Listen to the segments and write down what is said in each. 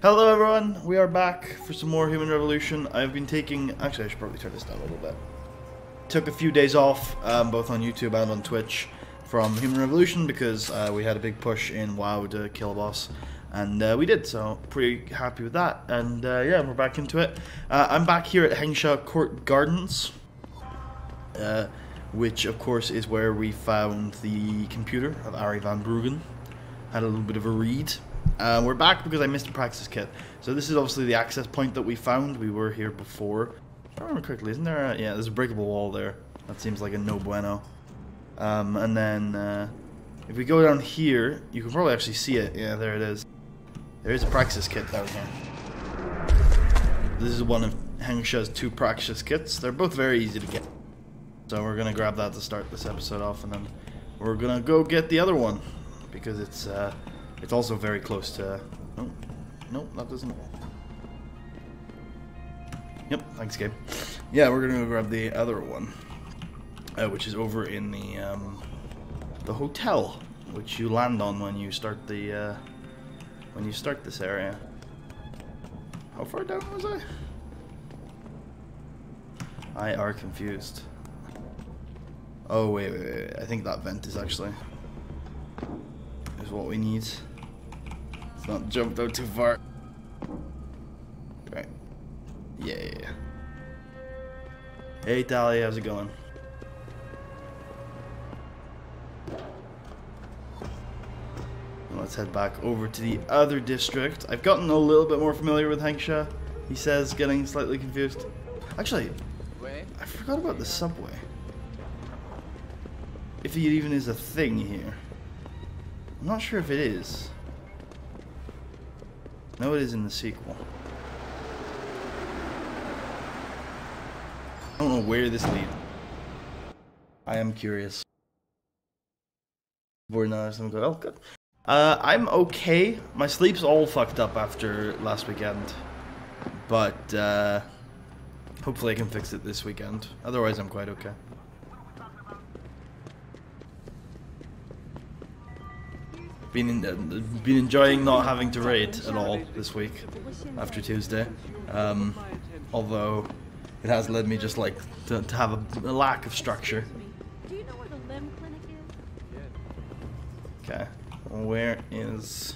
Hello everyone, we are back for some more Human Revolution. I've been taking, actually I should probably turn this down a little bit. Took a few days off, both on YouTube and on Twitch, from Human Revolution because we had a big push in WoW to kill a boss. And we did, so pretty happy with that. And yeah, we're back into it. I'm back here at Hengsha Court Gardens, which of course is where we found the computer of Ari van Bruggen. Had a little bit of a read. We're back because I missed a praxis kit. So this is obviously the access point that we found. We were here before. If I remember correctly, isn't there yeah, there's a breakable wall there. That seems like a no bueno. And then if we go down here, you can probably actually see it. Yeah, there it is. There is a praxis kit down here. This is one of Hengsha's 2 praxis kits. They're both very easy to get. So we're gonna grab that to start this episode off, and then we're gonna go get the other one because it's also very close to. Oh, no, that doesn't. Yep, thanks, Gabe. Yeah, we're gonna go grab the other one, which is over in the hotel, which you land on when you start the this area. How far down was I? I are confused. Oh wait. I think that vent is actually what we need. It's not jumped out too far. Right. Yeah. Hey Tally, how's it going? Let's head back over to the other district. I've gotten a little bit more familiar with Hengsha. He says getting slightly confused. Actually, I forgot about the subway. If it even is a thing here. I'm not sure if it is. No, it is in the sequel. I don't know where this leads. I am curious. Bored now, I'm good. Oh, good. I'm okay. My sleep's all fucked up after last weekend. But, hopefully I can fix it this weekend. Otherwise, I'm quite okay. Been enjoying not having to raid at all this week after Tuesday, although it has led me just like to have a lack of structure. Do you know where the limb clinic is? Okay, where is?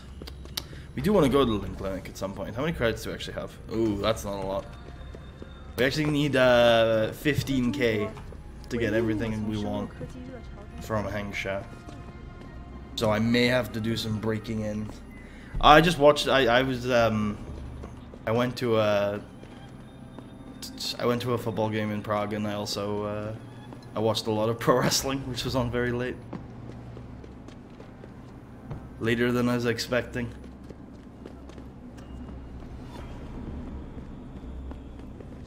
We do want to go to the limb clinic at some point. How many credits do we actually have? Ooh, that's not a lot. We actually need 15k to get everything we want from Hengsha. So I may have to do some breaking in. I just watched. I went to a football game in Prague, and I also I watched a lot of pro wrestling, which was on very late, later than I was expecting.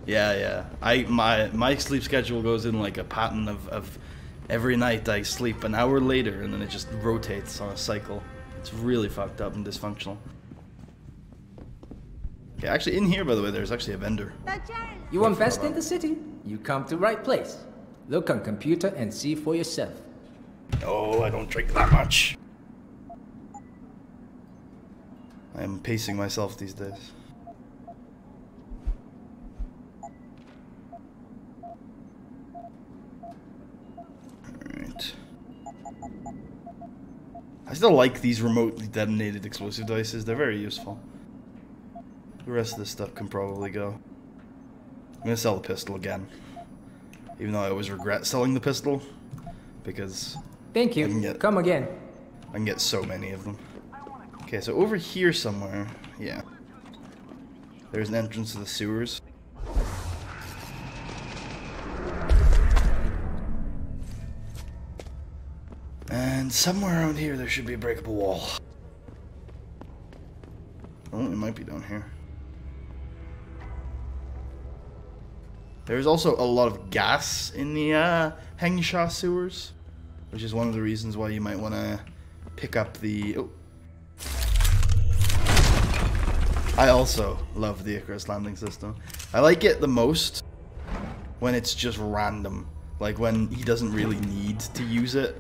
Yeah. My sleep schedule goes in like a pattern of every night I sleep an hour later, and then it just rotates on a cycle. It's really fucked up and dysfunctional. Okay, actually in here, by the way, there's actually a vendor. You invest in the city? You come to right place. Look on computer and see for yourself. Oh, I don't drink that much. I am pacing myself these days. I still like these remotely detonated explosive devices. They're very useful. The rest of this stuff can probably go. I'm gonna sell the pistol again, even though I always regret selling the pistol because thank you. Come again. I can get so many of them. Okay, so over here somewhere, yeah. There's an entrance to the sewers. And somewhere around here there should be a breakable wall. Oh, it might be down here. There's also a lot of gas in the Hengsha sewers, which is one of the reasons why you might want to pick up the... Oh. I also love the Icarus landing system. I like it the most when it's just random, like when he doesn't really need to use it.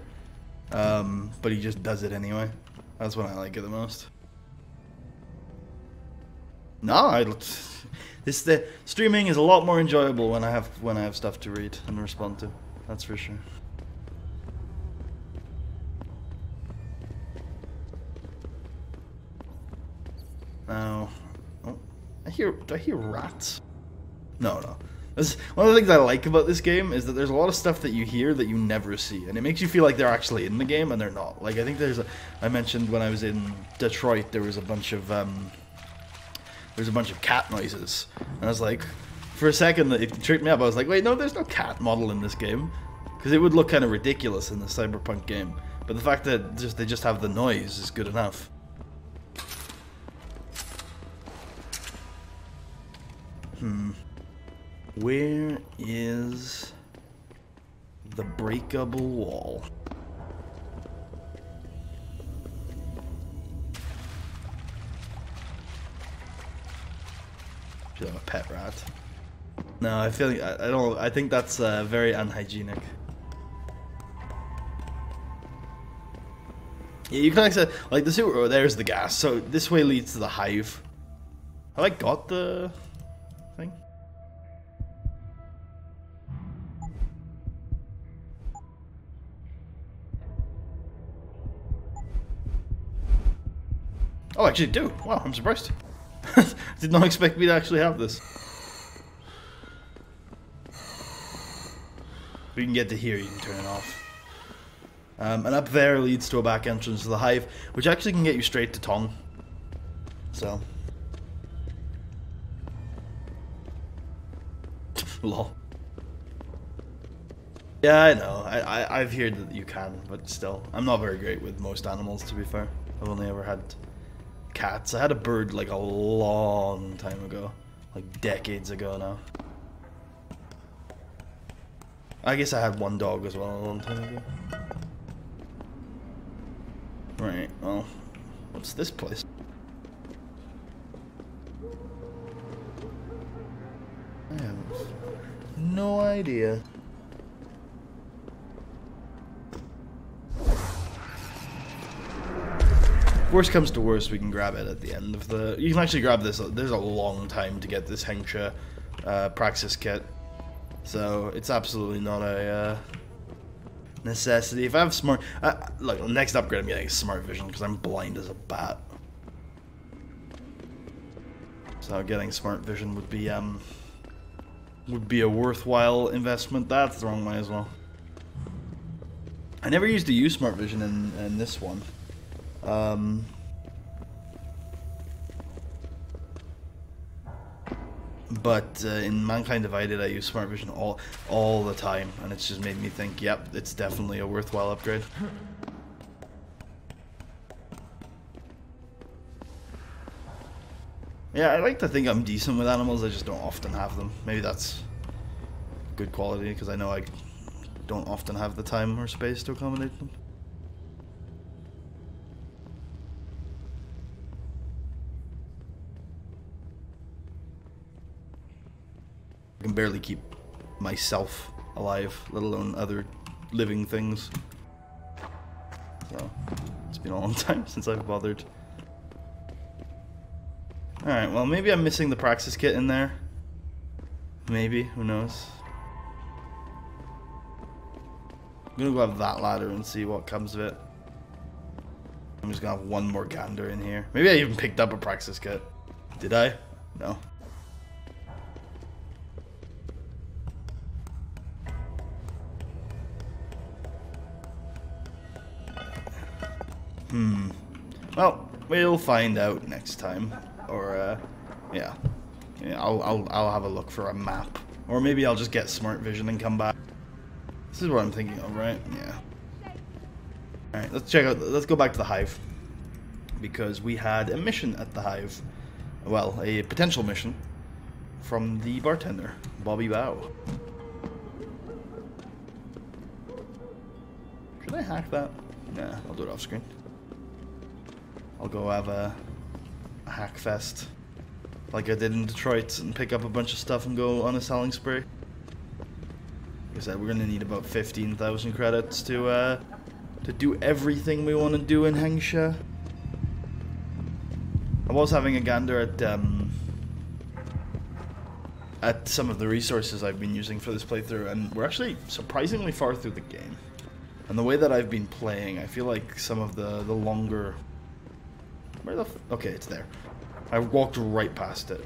But he just does it anyway. That's when I like it the most. No, the streaming is a lot more enjoyable when I have stuff to read and respond to. That's for sure. Now, oh, do I hear rats? No. One of the things I like about this game is that there's a lot of stuff that you hear that you never see, and it makes you feel like they're actually in the game, and they're not. Like, I think I mentioned when I was in Detroit, there was a bunch of cat noises, and I was like, for a second, it tricked me up. I was like, wait, no, there's no cat model in this game, because it would look kind of ridiculous in the Cyberpunk game. But the fact that they just have the noise is good enough. Where is the breakable wall? Should have a pet rat. No, I feel like I don't. I think that's very unhygienic. Yeah, you can actually like the sewer. Oh, there's the gas. So this way leads to the hive. Have I got the thing? Oh, I actually do. Wow, I'm surprised. Did not expect me to actually have this. If you can get to here, you can turn it off. And up there leads to a back entrance to the hive, which actually can get you straight to Tong. So. Lol. Yeah, I know. I've heard that you can, but still. I'm not very great with most animals, to be fair. I've only ever had cats. I had a bird like a long time ago. Like decades ago now. I guess I had one dog as well a long time ago. Right, well, what's this place? I have no idea. Worst comes to worst, we can grab it at the end of the... You can actually grab this. There's a long time to get this Hengsha Praxis kit. So, it's absolutely not a necessity. If I have smart... look, next upgrade I'm getting is smart vision, because I'm blind as a bat. So, getting smart vision would be a worthwhile investment. That's the wrong way as well. I never used to use smart vision in this one. But in Mankind Divided I use smart vision all the time, and it's just made me think, yep, it's definitely a worthwhile upgrade. Yeah, I like to think I'm decent with animals, I just don't often have them. Maybe that's good quality, because I know I don't often have the time or space to accommodate them. I can barely keep myself alive, let alone other living things. So, it's been a long time since I've bothered. Alright, well maybe I'm missing the Praxis kit in there. Maybe, who knows. I'm gonna go have that ladder and see what comes of it. I'm just gonna have one more gander in here. Maybe I even picked up a Praxis kit. Did I? No. Well, we'll find out next time, or yeah, I'll have a look for a map, or maybe I'll just get smart vision and come back. This is what I'm thinking of, right? Yeah. All right, let's check out. Let's go back to the hive, because we had a mission at the hive. Well, a potential mission from the bartender, Bobby Bow. Should I hack that? Nah, I'll do it off screen. I'll go have a hack fest like I did in Detroit and pick up a bunch of stuff and go on a selling spree. Like I said, we're gonna need about 15,000 credits to do everything we want to do in Hengsha. I was having a gander at at some of the resources I've been using for this playthrough, and we're actually surprisingly far through the game. And the way that I've been playing, I feel like some of the longer... Okay, it's there. I walked right past it.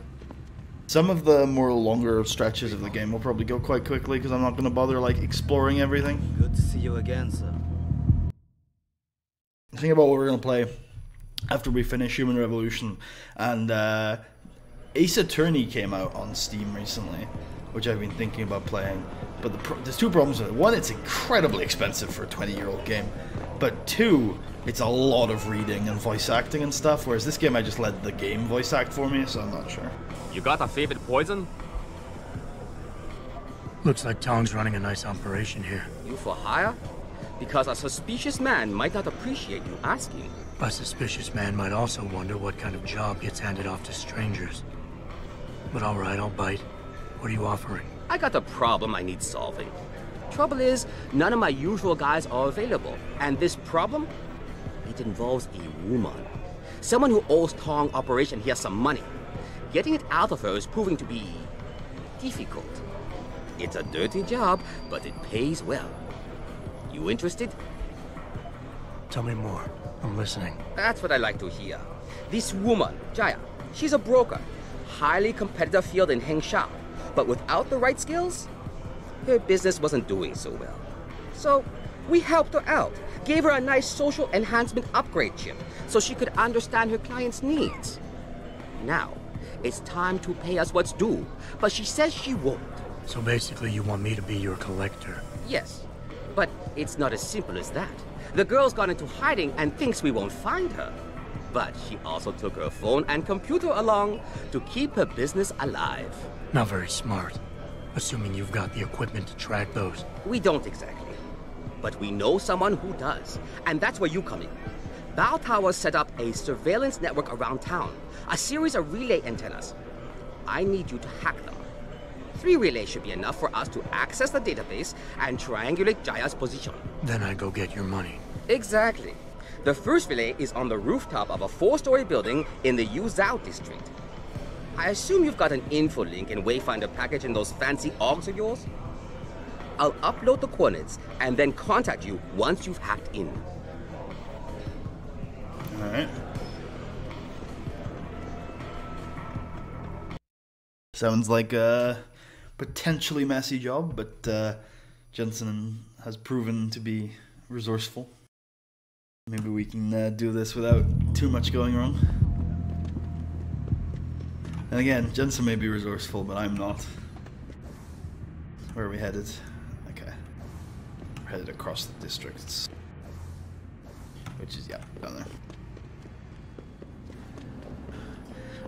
Some of the more longer stretches of the game will probably go quite quickly because I'm not going to bother like exploring everything. Good to see you again, sir. Think about what we're going to play after we finish Human Revolution. And Ace Attorney came out on Steam recently, which I've been thinking about playing. But there's two problems with it. One, it's incredibly expensive for a 20-year-old game. But two, it's a lot of reading and voice acting and stuff, whereas this game I just let the game voice act for me, so I'm not sure. You got a favorite poison? Looks like Tong's running a nice operation here. You for hire? Because a suspicious man might not appreciate you asking. A suspicious man might also wonder what kind of job gets handed off to strangers. But alright, I'll bite. What are you offering? I got a problem I need solving. Trouble is, none of my usual guys are available. And this problem? It involves a woman. Someone who owes Tong Operation here some money. Getting it out of her is proving to be difficult. It's a dirty job, but it pays well. You interested? Tell me more. I'm listening. That's what I like to hear. This woman, Jaya, she's a broker. Highly competitive field in Hengsha. But without the right skills, her business wasn't doing so well. So we helped her out. Gave her a nice social enhancement upgrade chip so she could understand her clients' needs. Now, it's time to pay us what's due, but she says she won't. So basically you want me to be your collector? Yes, but it's not as simple as that. The girl's gone into hiding and thinks we won't find her. But she also took her phone and computer along to keep her business alive. Not very smart. Assuming you've got the equipment to track those. We don't exactly. But we know someone who does. And that's where you come in. Bow Tower set up a surveillance network around town. A series of relay antennas. I need you to hack them. 3 relays should be enough for us to access the database and triangulate Jaya's position. Then I go get your money. Exactly. The first relay is on the rooftop of a 4-story building in the Yuzhou district. I assume you've got an info link and Wayfinder package in those fancy augs of yours? I'll upload the coordinates and then contact you once you've hacked in. Alright. Sounds like a potentially messy job, but Jensen has proven to be resourceful. Maybe we can do this without too much going wrong. And again, Jensen may be resourceful, but I'm not. Where are we headed? Okay. We're headed across the districts. Which is, yeah, down there.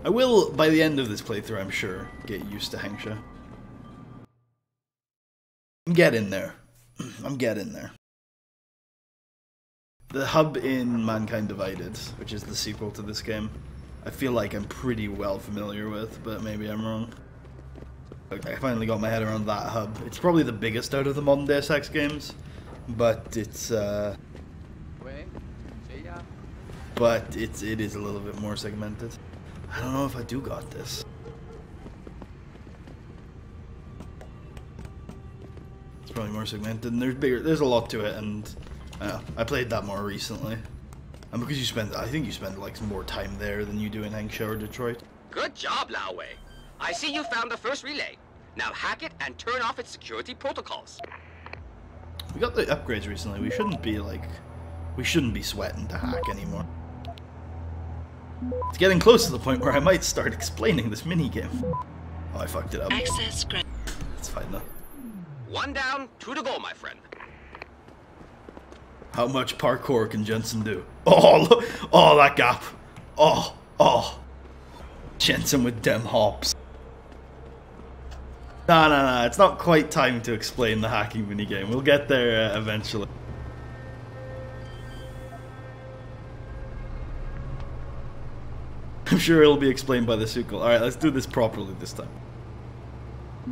I will, by the end of this playthrough, I'm sure, get used to Hengsha. I'm getting there. I'm getting there. The hub in Mankind Divided, which is the sequel to this game, I feel like I'm pretty well familiar with, but maybe I'm wrong. I finally got my head around that hub. It's probably the biggest out of the modern Deus Ex games, but it's it is a little bit more segmented. I don't know if I do got this. It's probably more segmented, and there's a lot to it, and I played that more recently. And because I think you spend like more time there than you do in Hengsha or Detroit. Good job, Lao Wei. I see you found the first relay. Now hack it and turn off its security protocols. We got the upgrades recently. We shouldn't be sweating to hack anymore. It's getting close to the point where I might start explaining this minigame. Oh, I fucked it up. Access granted. It's fine though. 1 down, 2 to go, my friend. How much parkour can Jensen do? Oh, look. Oh, that gap. Oh. Jensen with dem hops. No. It's not quite time to explain the hacking minigame. We'll get there eventually. I'm sure it'll be explained by the sequel. Alright, let's do this properly this time.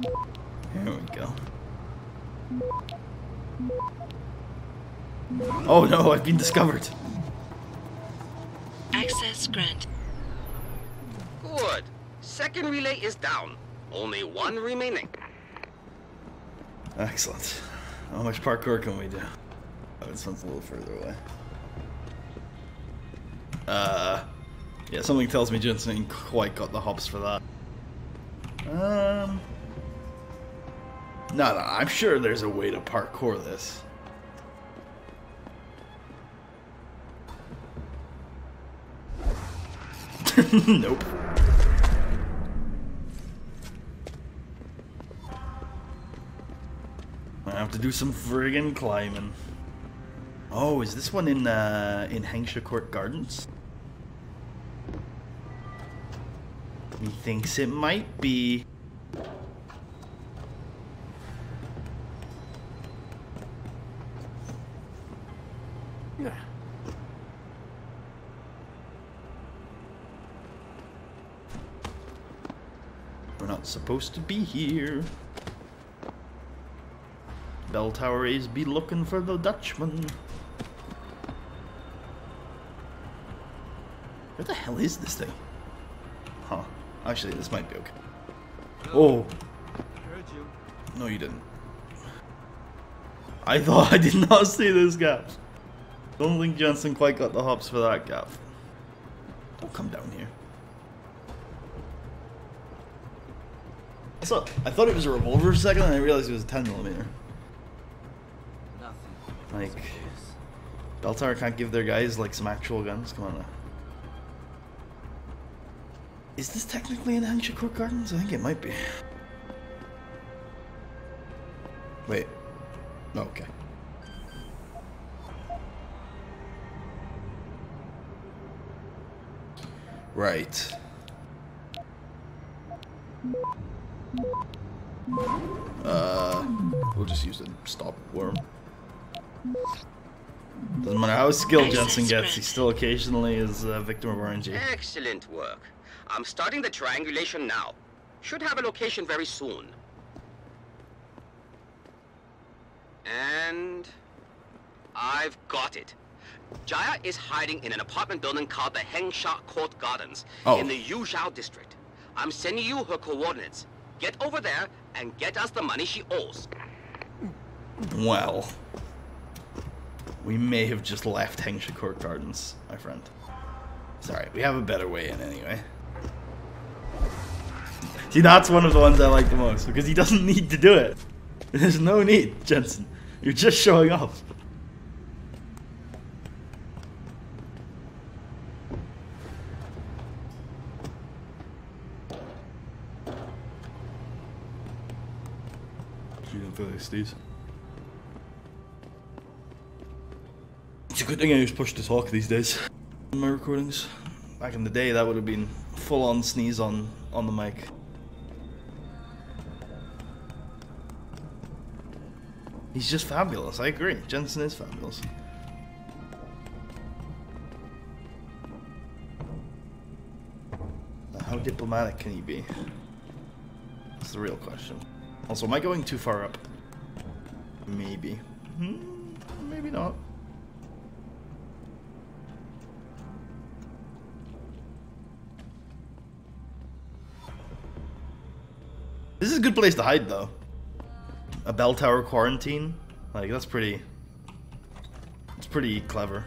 Here we go. Oh no, I've been discovered. Access granted. Good. Second relay is down. Only one remaining. Excellent. How much parkour can we do? Oh, this one's a little further away. Yeah, something tells me Jensen ain't quite got the hops for that. No, I'm sure there's a way to parkour this. Nope. I have to do some friggin' climbing. Oh, is this one in Hengsha Court Gardens? Methinks it might be. We're not supposed to be here. Bell Tower is be looking for the Dutchman. Where the hell is this thing? Huh. Actually, this might be okay. Oh. Heard you. No, you didn't. I thought I did not see this gap. Don't think Jensen quite got the hops for that gap. Don't come down here. So, I thought it was a revolver for a second and I realized it was a 10mm. Like, Bell Tower can't give their guys like some actual guns. Come on now. Is this technically in Hengsha Court Gardens? I think it might be. Wait. Okay. Right. We'll just use a stop worm. Doesn't matter how skilled Jensen gets, he still occasionally is a victim of RNG. Excellent work. I'm starting the triangulation now. Should have a location very soon. And I've got it. Jaya is hiding in an apartment building called the Hengsha Court Gardens in the Yuzhou district. I'm sending you her coordinates. Get over there and get us the money she owes. Well, we may have just left Hengsha Court Gardens, my friend. Sorry, we have a better way in anyway. See, that's one of the ones I like the most, because he doesn't need to do it. There's no need, Jensen. You're just showing off. It's a good thing I use push to talk these days in my recordings. Back in the day, that would have been full-on sneeze on the mic. He's just fabulous, I agree. Jensen is fabulous. How diplomatic can he be? That's the real question. Also, am I going too far up? Maybe. Maybe not. This is a good place to hide, though. A bell tower quarantine, like that's pretty. It's pretty clever.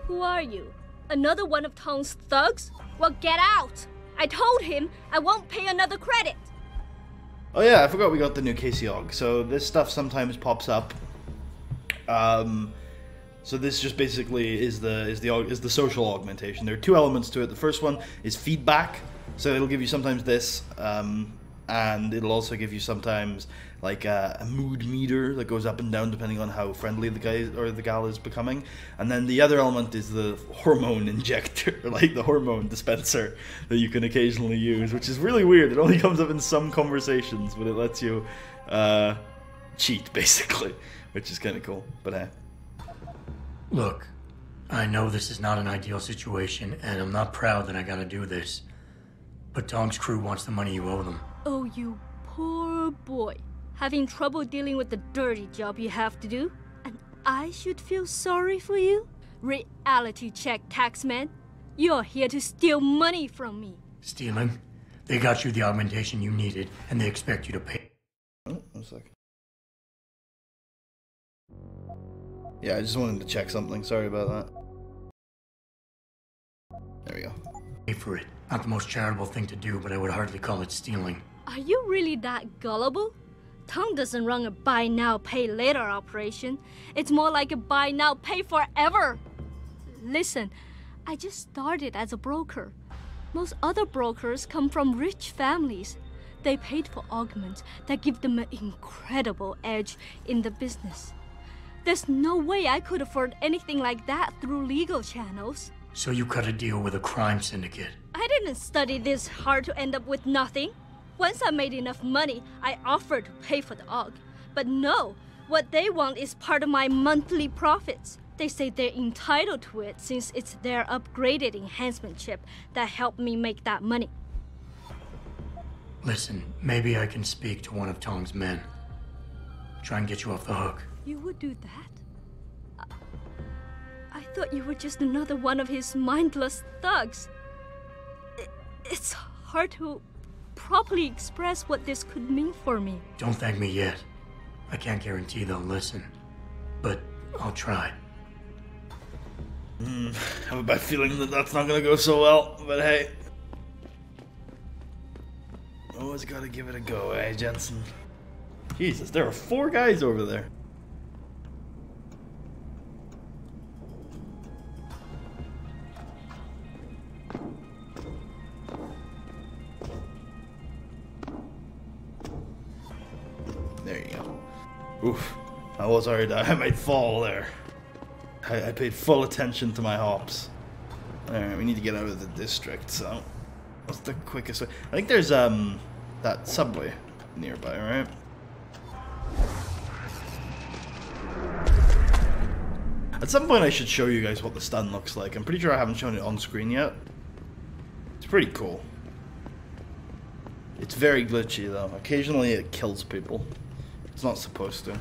Who are you? Another one of Tong's thugs? Well, get out! I told him I won't pay another credit. Oh yeah, I forgot we got the new KCOG. So this stuff sometimes pops up. So this just basically is the social augmentation. There are two elements to it. The first one is feedback. So it'll give you sometimes this, and it'll also give you sometimes like a mood meter that goes up and down depending on how friendly the guy or the gal is becoming. And then the other element is the hormone injector, like the hormone dispenser that you can occasionally use, which is really weird. It only comes up in some conversations, but it lets you cheat basically, which is kind of cool. But hey. Look, I know this is not an ideal situation, and I'm not proud that I gotta do this. But Tong's crew wants the money you owe them. Oh, you poor boy. Having trouble dealing with the dirty job you have to do? And I should feel sorry for you? Reality check, taxman. You're here to steal money from me. Stealing? They got you the augmentation you needed, and they expect you to pay. Oh, 1 second. Yeah, I just wanted to check something. Sorry about that. There we go. Pay for it. Not the most charitable thing to do, but I would hardly call it stealing. Are you really that gullible? Tong doesn't run a buy now, pay later operation. It's more like a buy now, pay forever. Listen, I just started as a broker. Most other brokers come from rich families. They paid for augments that give them an incredible edge in the business. There's no way I could afford anything like that through legal channels. So you cut a deal with a crime syndicate. I didn't study this hard to end up with nothing. Once I made enough money, I offered to pay for the aug. But no, what they want is part of my monthly profits. They say they're entitled to it since it's their upgraded enhancement chip that helped me make that money. Listen, maybe I can speak to one of Tong's men. Try and get you off the hook. You would do that? I thought you were just another one of his mindless thugs. It's hard to properly express what this could mean for me. Don't thank me yet. I can't guarantee they'll listen, but I'll try. I have a bad feeling that that's not gonna go so well, but hey. Always gotta give it a go, eh, Jensen? Jesus, there are 4 guys over there. There you go. Oof. I was worried that I might fall there. I paid full attention to my hops. Alright, we need to get out of the district, so what's the quickest way? I think there's that subway nearby, right? At some point I should show you guys what the stun looks like. I'm pretty sure I haven't shown it on screen yet. It's pretty cool. It's very glitchy though. Occasionally it kills people. It's not supposed to.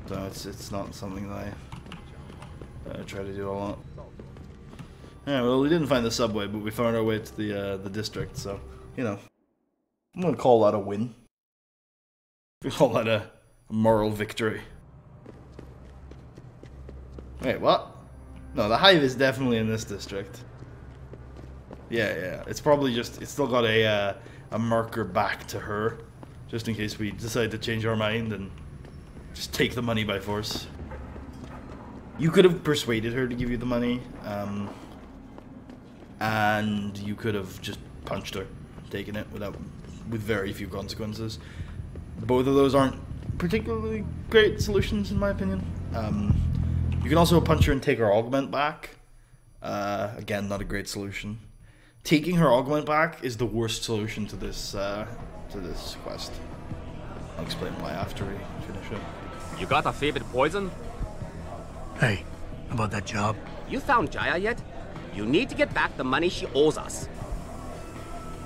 So it's not something that I try to do a lot. Yeah, well, we didn't find the subway, but we found our way to the district. So, you know, I'm gonna call that a win. We call that a moral victory. Wait, what? No, the hive is definitely in this district. Yeah. It's probably just it's still got a marker back to her, just in case we decide to change our mind and just take the money by force. You could have persuaded her to give you the money, and you could have just punched her, taken it with very few consequences. Both of those aren't particularly great solutions, in my opinion. You can also punch her and take her augment back. Again, not a great solution. Taking her augment back is the worst solution to this quest. I'll explain why after we finish it. You got a favorite poison? Hey, about that job? You found Jaya yet? You need to get back the money she owes us.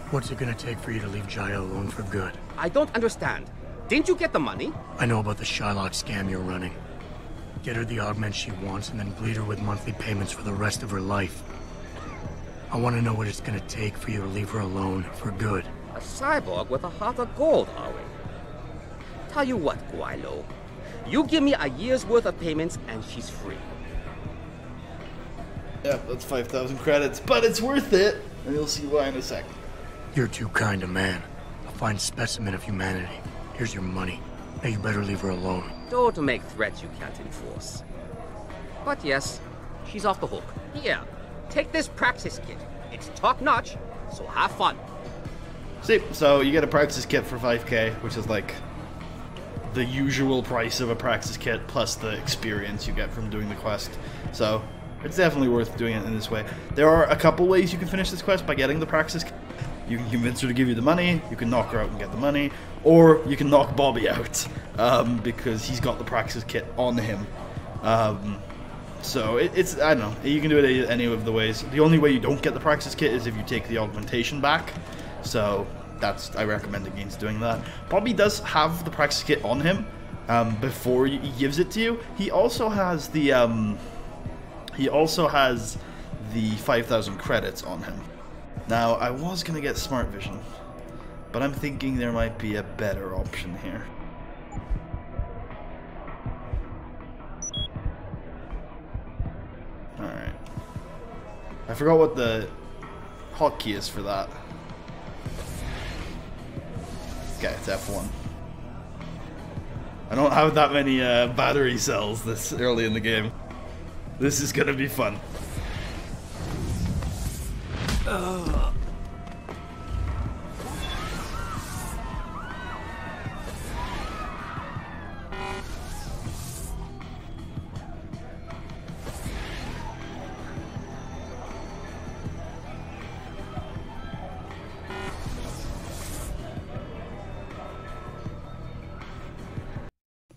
What's it gonna take for you to leave Jaya alone for good? I don't understand. Didn't you get the money? I know about the Shylock scam you're running. Get her the augment she wants and then bleed her with monthly payments for the rest of her life. I want to know what it's gonna take for you to leave her alone for good. A cyborg with a heart of gold, are we? Tell you what, Guaylo. You give me a year's worth of payments and she's free. Yep, that's 5,000 credits, but it's worth it, and you'll see why in a second. You're too kind a man. A fine specimen of humanity. Here's your money. Now you better leave her alone. Don't make threats you can't enforce. But yes, she's off the hook. Here, take this praxis kit. It's top-notch, so have fun. See, so you get a Praxis kit for 5k, which is like the usual price of a Praxis kit plus the experience you get from doing the quest. So it's definitely worth doing it in this way. There are a couple ways you can finish this quest by getting the Praxis kit. You can convince her to give you the money, you can knock her out and get the money, or you can knock Bobby out, because he's got the Praxis kit on him. So it's, I don't know, you can do it any of the ways. The only way you don't get the Praxis kit is if you take the augmentation back. So I recommend against doing that. Bobby does have the Praxis kit on him before he gives it to you. He also has the the 5,000 credits on him. Now, I was going to get smart vision, but I'm thinking there might be a better option here. Alright. I forgot what the hotkey is for that. Okay, it's F1. I don't have that many battery cells this early in the game. This is gonna be fun.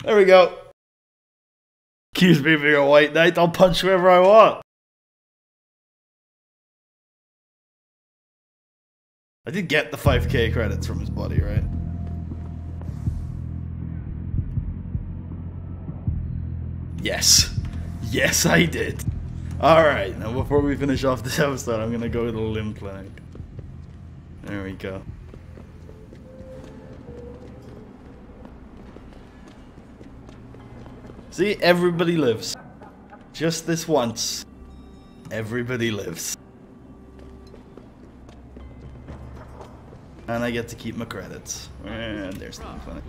There we go. Accuse me of being a white knight, I'll punch whoever I want. I did get the 5k credits from his body, right? Yes. Yes, I did. Alright, now before we finish off this episode, I'm gonna go to the limb clinic. There we go. See, everybody lives. Just this once. Everybody lives. And I get to keep my credits. And there's the limb clinic.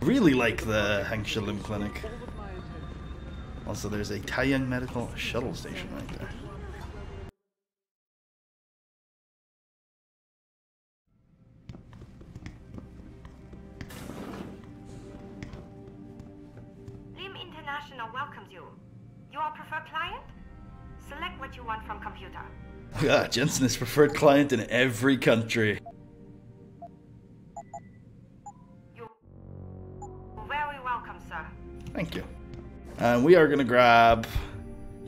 Really like the Hangsha Limb Clinic. Also, there's a Taiyang Medical Shuttle Station right there. Welcomes you. You are preferred client? Select what you want from computer. Yeah, Jensen is preferred client in every country. You're very welcome, sir. Thank you. And we are gonna grab,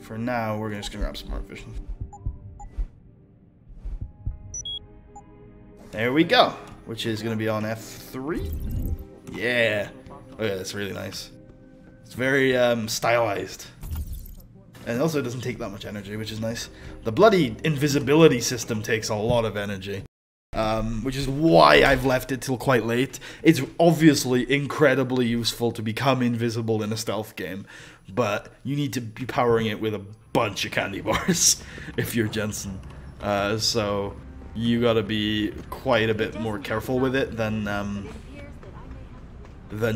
for now, we're just gonna grab Smart Vision. There we go. Which is gonna be on F3? Yeah. Oh yeah, that's really nice. It's very stylized. And it also doesn't take that much energy, which is nice. The bloody invisibility system takes a lot of energy. Which is why I've left it till quite late. It's obviously incredibly useful to become invisible in a stealth game, but you need to be powering it with a bunch of candy bars if you're Jensen. So you gotta be quite a bit more careful with it than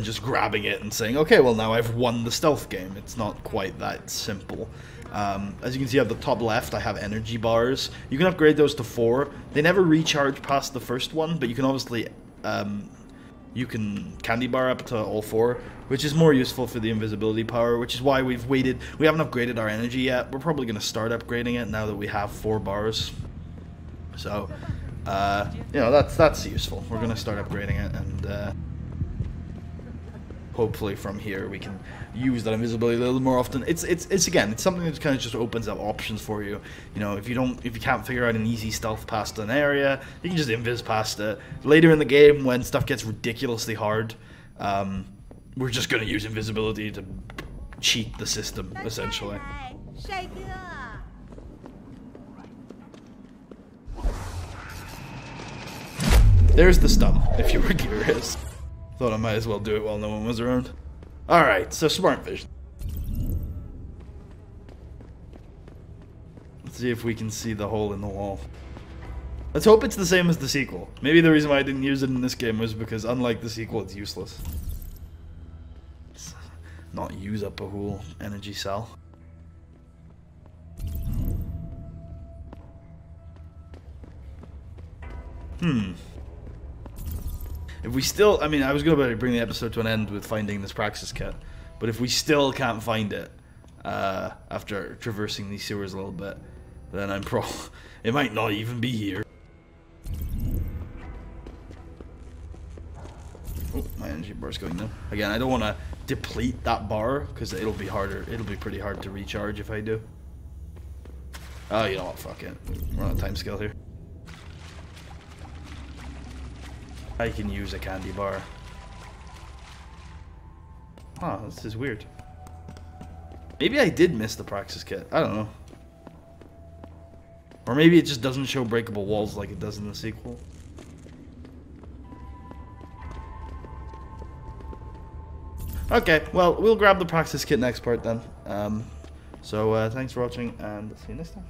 just grabbing it and saying, okay, well now I've won the stealth game. It's not quite that simple. As you can see at the top left, I have energy bars. You can upgrade those to 4. They never recharge past the first one, but you can obviously, you can candy bar up to all 4, which is more useful for the invisibility power, which is why we've waited. We haven't upgraded our energy yet. We're probably going to start upgrading it now that we have 4 bars. So, you know, that's useful. We're going to start upgrading it, and hopefully from here we can use that invisibility a little more often. It's again, it's something that kind of just opens up options for you. You know, if you can't figure out an easy stealth past an area, you can just invis past it. Later in the game, when stuff gets ridiculously hard, we're just going to use invisibility to cheat the system, essentially. There's the stun, if you were curious. Thought I might as well do it while no one was around. Alright, so Smart Vision. Let's see if we can see the hole in the wall. Let's hope it's the same as the sequel. Maybe the reason why I didn't use it in this game was because, unlike the sequel, it's useless. Let's not use up a whole energy cell. If we still, I mean, I was going to bring the episode to an end with finding this Praxis kit, but if we still can't find it after traversing these sewers a little bit, then it might not even be here. Oh, my energy bar's going down. Again, I don't want to deplete that bar because it'll be harder. It'll be pretty hard to recharge if I do. Oh, you know what? Fuck it. We're on a time scale here. I can use a candy bar. Huh, this is weird. Maybe I did miss the Praxis kit. I don't know. Or maybe it just doesn't show breakable walls like it does in the sequel. Okay, well, we'll grab the Praxis kit next part then. So thanks for watching, and see you next time.